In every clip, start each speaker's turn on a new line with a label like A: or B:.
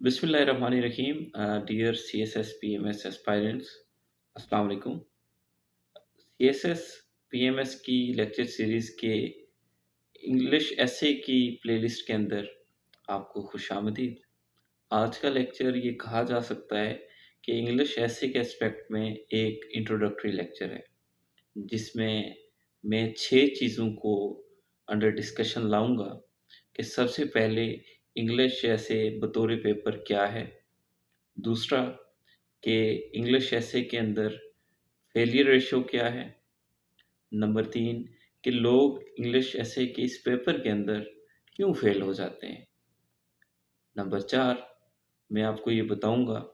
A: बिस्मिल्लाहिर्रहमानिर्रहीम। Dear CSS PMS aspirants, अस्सलाम वालेकुम। CSS PMS की लेक्चर सीरीज़ के इंग्लिश एसे की प्लेलिस्ट के अंदर आपको खुशामदीद। आज का लेक्चर ये कहा जा सकता है कि इंग्लिश एसे के एस्पेक्ट में एक इंट्रोडक्टरी लेक्चर है, जिसमें मैं 6 चीज़ों को अंडर डिस्कशन लाऊँगा कि सबसे पहले इंग्लिश एसे बतौर पेपर क्या है? दूसरा कि इंग्लिश एसे के अंदर फेलियर रेशो क्या है? नंबर 3 कि लोग इंग्लिश एसे के इस पेपर के अंदर क्यों फेल हो जाते हैं? नंबर 4 मैं आपको ये बताऊँगा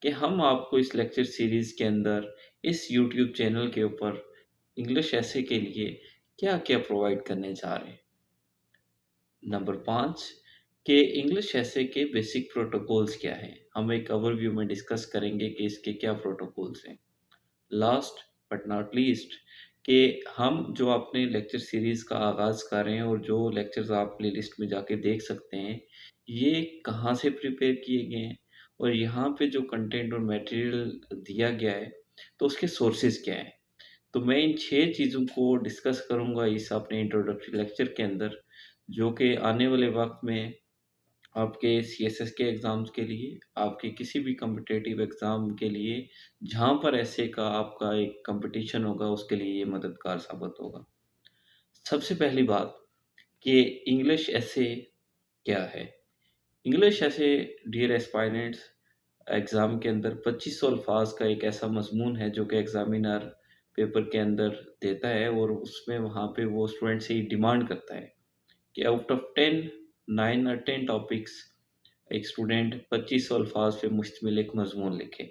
A: कि हम आपको इस लेक्चर सीरीज़ के अंदर इस यूट्यूब चैनल के ऊपर इंग्लिश एसे के लिए क्या-क्या प्रोवाइड करने जा रहे हैं। नंबर 5 कि इंग्लिश एसे के बेसिक प्रोटोकॉल्स क्या हैं? हम एक ओवरव्यू में डिस्कस करेंगे कि इसके क्या प्रोटोकॉल्स हैं। लास्ट बट नॉट लीस्ट कि हम जो अपने लेक्चर सीरीज़ का आगाज़ कर रहे हैं और जो लेक्चर्स आप प्लेलिस्ट में जाके देख सकते हैं, ये कहाँ से प्रिपेयर किए गए हैं और यहाँ पे जो कंटेंट और मटेरियल दिया गया है, तो उसके सोर्सेज़ क्या हैं। तो मैं इन 6 चीज़ों को डिस्कस करूँगा इस अपने इंट्रोडक्टरी लेक्चर के अंदर, जो कि आने वाले वक़्त में आपके सीएसएस के एग्ज़ाम्स के लिए, आपके किसी भी कॉम्पिटिटिव एग्ज़ाम के लिए, जहाँ पर ऐसे का आपका एक कॉम्पिटिशन होगा, उसके लिए ये मददगार साबित होगा। सबसे पहली बात कि इंग्लिश एसे क्या है? इंग्लिश एसे डियर एस्पायरेंट्स एग्ज़ाम के अंदर 2500 अल्फ़ाज़ का एक ऐसा मज़मून है जो कि एग्ज़ामिनर पेपर के अंदर देता है और उसमें वहाँ पे वो स्टूडेंट से ये डिमांड करता है कि आउट ऑफ 10 9 और 10 टॉपिक्स एक स्टूडेंट 2500 अल्फाज पे मुश्तमिल एक मजमून लिखे।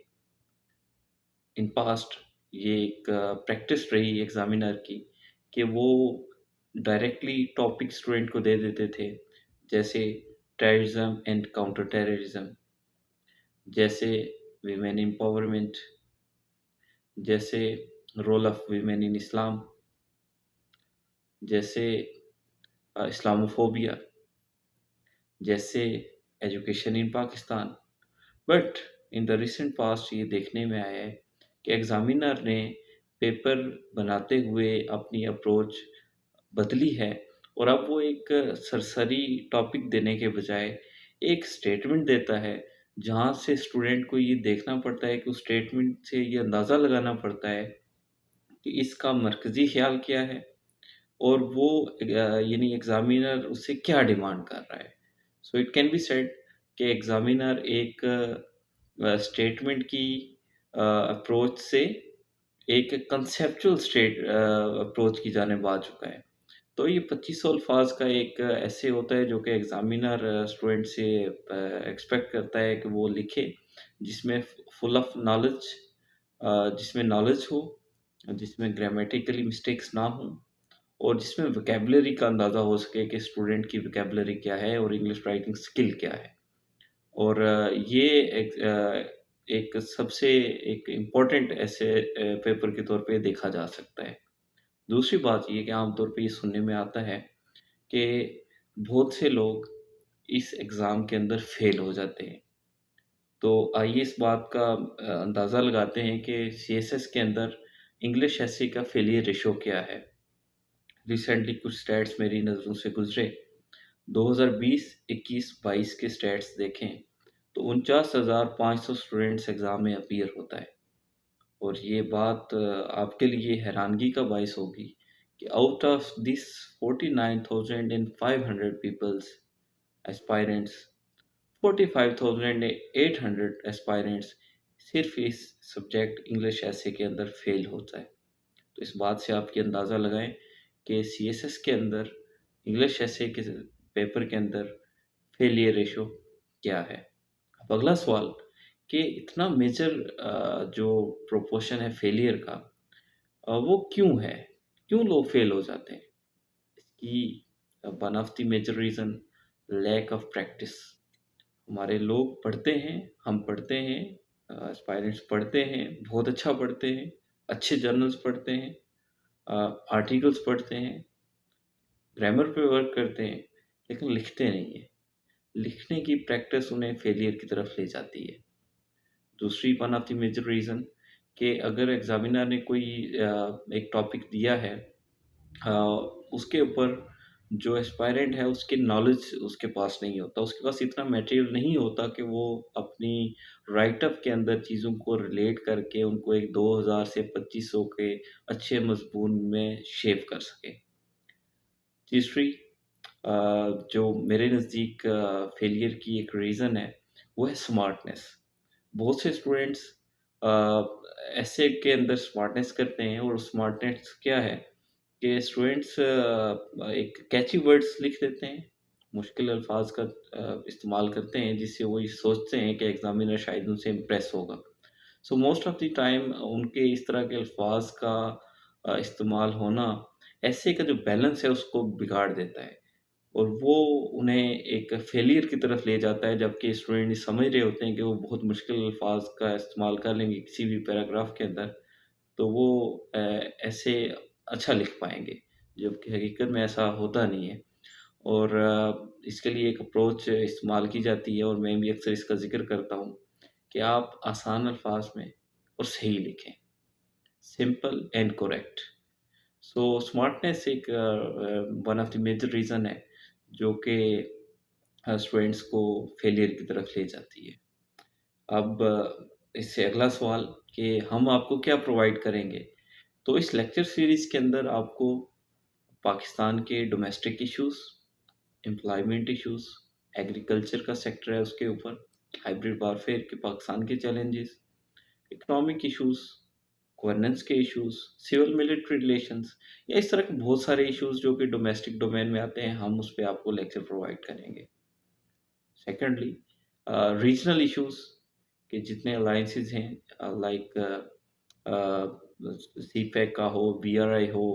A: इन पास्ट ये एक प्रैक्टिस रही एग्जामिनर की कि वो डायरेक्टली टॉपिक स्टूडेंट को दे देते थे, जैसे टेररिज्म एंड काउंटर टेररिज्म, जैसे वीमेन एम्पावरमेंट, जैसे रोल ऑफ वीमेन इन इस्लाम, जैसे इस्लामोफोबिया, जैसे education in Pakistan. But in the recent past ये देखने में आया है कि एग्जामिनर ने पेपर बनाते हुए अपनी अप्रोच बदली है और अब वो एक सरसरी टॉपिक देने के बजाय एक स्टेटमेंट देता है, जहाँ से स्टूडेंट को ये देखना पड़ता है कि उस स्टेटमेंट से ये अंदाज़ा लगाना पड़ता है कि इसका मरकज़ी ख़्याल क्या है और वो यानी एग्जामिनर उससे क्या डिमांड कर रहा है। So it can be said कि एग्जामिनर एक स्टेटमेंट की अप्रोच से एक कंसेप्चुअल अप्रोच की जानिब आ चुका है। तो ये 2500 अल्फाज का एक ऐसे होता है जो कि एग्जामिनर स्टूडेंट से एक्सपेक्ट करता है कि वो लिखे, जिसमें फुल ऑफ नॉलेज, जिसमें नॉलेज हो, जिसमें ग्रामेटिकली मिस्टेक्स ना हो और जिसमें वोकैबुलरी का अंदाज़ा हो सके कि स्टूडेंट की वोकैबुलरी क्या है और इंग्लिश राइटिंग स्किल क्या है। और ये एक सबसे एक इम्पोर्टेंट ऐसे पेपर के तौर पे देखा जा सकता है। दूसरी बात ये कि आमतौर पे ये सुनने में आता है कि बहुत से लोग इस एग्ज़ाम के अंदर फ़ेल हो जाते हैं। तो आइए इस बात का अंदाज़ा लगाते हैं कि सीएसएस के अंदर इंग्लिश एसे का फेलियर रेशो क्या है। रिसेंटली कुछ स्टैट्स मेरी नज़रों से गुज़रे। 2020, 21, 22 के स्टैट्स देखें तो 49,500 स्टूडेंट्स एग्ज़ाम में अपीयर होता है और ये बात आपके लिए हैरानगी का बायस होगी कि out of this 49,500 peoples aspirants, 45,800 aspirants सिर्फ इस सब्जेक्ट इंग्लिश ऐसे के अंदर फेल होता है। तो इस बात से आप ये अंदाज़ा लगाएं कि सीएसएस के अंदर इंग्लिश ऐसे के पेपर के अंदर फेलियर रेशो क्या है। अब अगला सवाल कि इतना मेजर जो प्रोपोर्शन है फेलियर का, वो क्यों है? क्यों लोग फेल हो जाते हैं? इसकी one of the major reason lack of practice. हमारे लोग पढ़ते हैं, हम पढ़ते हैं, एस्पायरेंट्स पढ़ते हैं, बहुत अच्छा पढ़ते हैं, अच्छे जर्नल्स पढ़ते हैं, आर्टिकल्स पढ़ते हैं, ग्रामर पे वर्क करते हैं, लेकिन लिखते नहीं हैं। लिखने की प्रैक्टिस उन्हें फेलियर की तरफ ले जाती है। दूसरी one of the major reason कि अगर एग्ज़ामिनर ने कोई एक टॉपिक दिया है, अ, उसके ऊपर जो एस्पायरेंट है उसकी नॉलेज उसके पास नहीं होता, उसके पास इतना मटेरियल नहीं होता कि वो अपनी राइट-अप के अंदर चीज़ों को रिलेट करके उनको एक 2000 से 2500 के अच्छे मज़मून में शेप कर सके। तीसरी अ, जो मेरे नज़दीक फेलियर की एक रीज़न है, वो है स्मार्टनेस। बहुत से स्टूडेंट्स अ, एसे के अंदर स्मार्टनेस करते हैं और स्मार्टनेस क्या है कि स्टूडेंट्स एक कैची वर्ड्स लिख देते हैं, मुश्किल अल्फाज का इस्तेमाल करते हैं जिससे वो ये सोचते हैं कि एग्जामिनर शायद उनसे इम्प्रेस होगा। So most of the time उनके इस तरह के अल्फाज का इस्तेमाल होना ऐसे का जो बैलेंस है उसको बिगाड़ देता है और वो उन्हें एक फेलियर की तरफ ले जाता है, जबकि स्टूडेंट ये समझ रहे होते हैं कि वो बहुत मुश्किल अल्फाज का इस्तेमाल कर लेंगे किसी भी पैराग्राफ के अंदर, तो वो ऐसे अच्छा लिख पाएँगे, जबकि हकीकत में ऐसा होता नहीं है। और इसके लिए एक अप्रोच इस्तेमाल की जाती है और मैं भी अक्सर इसका ज़िक्र करता हूँ कि आप आसान अल्फाज में और सही लिखें, simple and correct. So smartness एक one of the major reason है जो कि स्टूडेंट्स को फेलियर की तरफ ले जाती है। अब इससे अगला सवाल कि हम आपको क्या प्रोवाइड करेंगे? तो इस लेक्चर सीरीज़ के अंदर आपको पाकिस्तान के domestic issues, employment issues, agriculture का सेक्टर है उसके ऊपर, हाइब्रिड वॉरफेयर के पाकिस्तान के चैलेंजेस, इकोनॉमिक इश्यूज़, गवर्नेंस के इश्यूज़, सिविल मिलिट्री रिलेशंस, या इस तरह के बहुत सारे इश्यूज़ जो कि डोमेस्टिक डोमेन में आते हैं, हम उस पे आपको लेक्चर प्रोवाइड करेंगे। सेकेंडली, रीजनल इश्यूज़ के जितने अलायंसेस हैं, लाइक सीपैक का हो, बीआरआई हो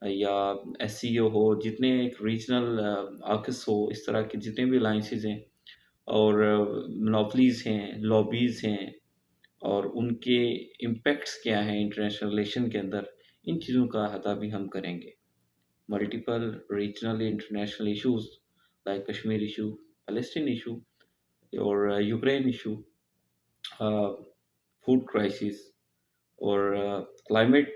A: या एससीओ हो, जितने एक रीजनल आकस हो, इस तरह के जितने भी अलायंसेस हैं और मोनोपलीज़ हैं, लॉबीज़ हैं और उनके इम्पैक्ट्स क्या हैं इंटरनेशनल रिलेशन के अंदर, इन चीज़ों का अहाता भी हम करेंगे। Multiple regional international issues like Kashmir issue, Palestine issue और यूक्रेन इशू, फूड क्राइसिस और क्लाइमेट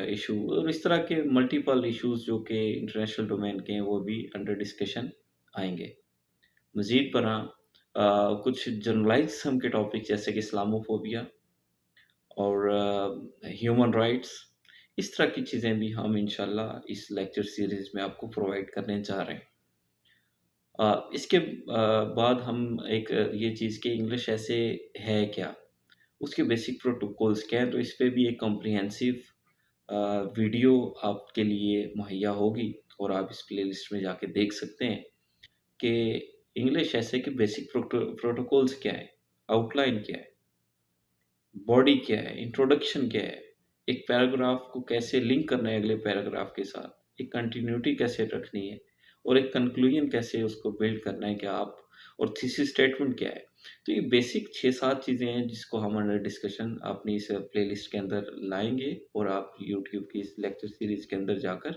A: इशू और इस तरह के मल्टीपल इश्यूज़ जो कि इंटरनेशनल डोमेन के हैं, वो भी अंडर डिस्कशन आएँगे। मज़ीद बरआं कुछ जनरलाइज़ किस्म के टॉपिक जैसे कि इस्लामोफ़ोबिया और ह्यूमन राइट्स, इस तरह की चीज़ें भी हम इंशाल्लाह इस लेक्चर सीरीज़ में आपको प्रोवाइड करने जा रहे हैं। इसके बाद हम एक ये चीज़ कि इंग्लिश ऐसे है क्या? उसके बेसिक प्रोटोकॉल्स क्या हैं? तो इस पे भी एक कॉम्प्रिहेंसिव वीडियो आपके लिए मुहैया होगी और आप इस प्लेलिस्ट में जाके देख सकते हैं कि इंग्लिश ऐसे के बेसिक प्रोटोकॉल्स क्या हैं? आउटलाइन क्या है? बॉडी क्या है, इंट्रोडक्शन क्या है, एक पैराग्राफ को कैसे लिंक करना है अगले पैराग्राफ के साथ, एक कंटिन्यूटी कैसे रखनी है और एक कंक्लूजन कैसे उसको बिल्ड करना है, क्या आप और थीसिस स्टेटमेंट क्या है। तो ये बेसिक 6-7 चीज़ें हैं जिसको हम अंडर डिस्कशन अपनी इस प्लेलिस्ट के अंदर लाएँगे और आप यूट्यूब की इस लेक्चर सीरीज़ के अंदर जाकर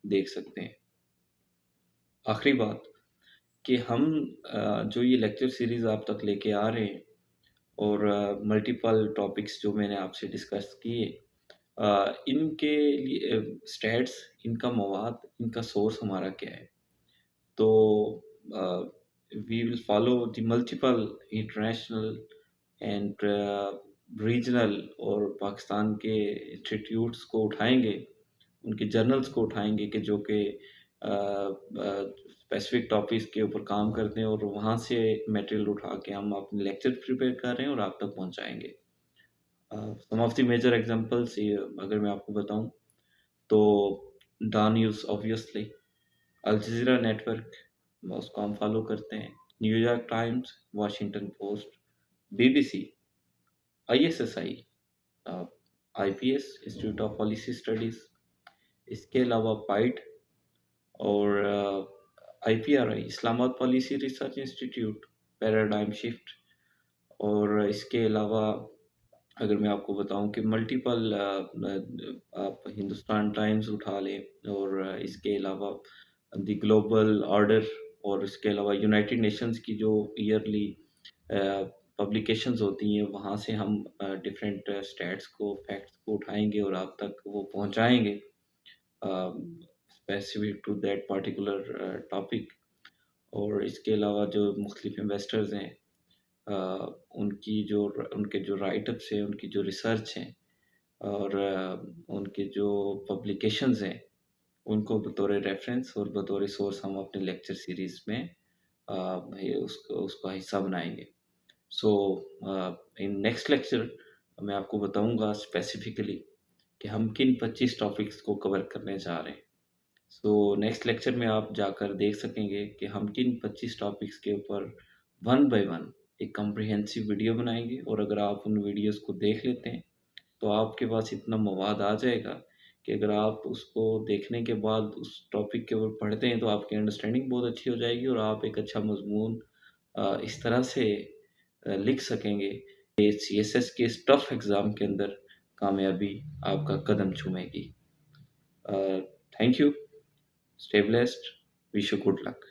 A: देख सकते हैं। आखिरी बात कि हम जो ये लेक्चर सीरीज़ आप तक लेके आ रहे हैं और मल्टीपल टॉपिक्स जो मैंने आपसे डिस्कस किए, इनके लिए स्टैट्स, इनका मवाद, इनका सोर्स हमारा क्या है? तो we will follow the multiple international and regional और पाकिस्तान के इंस्टीट्यूट्स को उठाएँगे, उनके जर्नल्स को उठाएँगे कि जो कि स्पेसिफिक टॉपिक्स के ऊपर काम करते हैं और वहाँ से मटेरियल उठा के हम अपने लेक्चर प्रिपेयर कर रहे हैं और आप तक पहुँचाएँगे। Some of the major examples ये अगर मैं आपको बताऊँ तो Dawn news obviously, Al Jazeera network उसको हम फॉलो करते हैं, New York Times, Washington Post, BBC, ISSI, uh, IPS institute of policy studies, इसके अलावा पाइट और IPRI Islamabad policy research institute, paradigm shift और इसके अलावा अगर मैं आपको बताऊं कि मल्टीपल आप हिंदुस्तान टाइम्स उठा लें और इसके अलावा द ग्लोबल ऑर्डर और इसके अलावा यूनाइटेड नेशंस की जो ईयरली पब्लिकेशंस होती हैं वहाँ से हम डिफरेंट स्टैट्स को फैक्ट्स को उठाएंगे और आप तक वो पहुँचाएंगे specific to that particular topic. और इसके अलावा जो मुख्तलिफ इन्वेस्टर्स हैं उनकी जो उनके जो राइटअप्स हैं, उनकी जो रिसर्च हैं और उनके जो पब्लिकेशंस हैं, उनको बतौर रेफरेंस और बतौर सोर्स हम अपने लेक्चर सीरीज़ में उसको उसका हिस्सा बनाएंगे। सो इन नेक्स्ट लेक्चर मैं आपको बताऊंगा स्पेसिफिकली कि हम किन 25 टॉपिक्स को कवर करने जा रहे हैं। सो नेक्स्ट लेक्चर में आप जाकर देख सकेंगे कि हम किन 25 टॉपिक्स के ऊपर वन बाय वन एक कम्प्रिहेंसिव वीडियो बनाएंगे। और अगर आप उन वीडियोस को देख लेते हैं तो आपके पास इतना मवाद आ जाएगा कि अगर आप उसको देखने के बाद उस टॉपिक के ऊपर पढ़ते हैं तो आपकी अंडरस्टैंडिंग बहुत अच्छी हो जाएगी और आप एक अच्छा मजमून इस तरह से लिख सकेंगे कि CSS के इस टफ एग्ज़ाम के अंदर कामयाबी आपका कदम चूमेगी। Thank you, stay blessed, wish you good luck.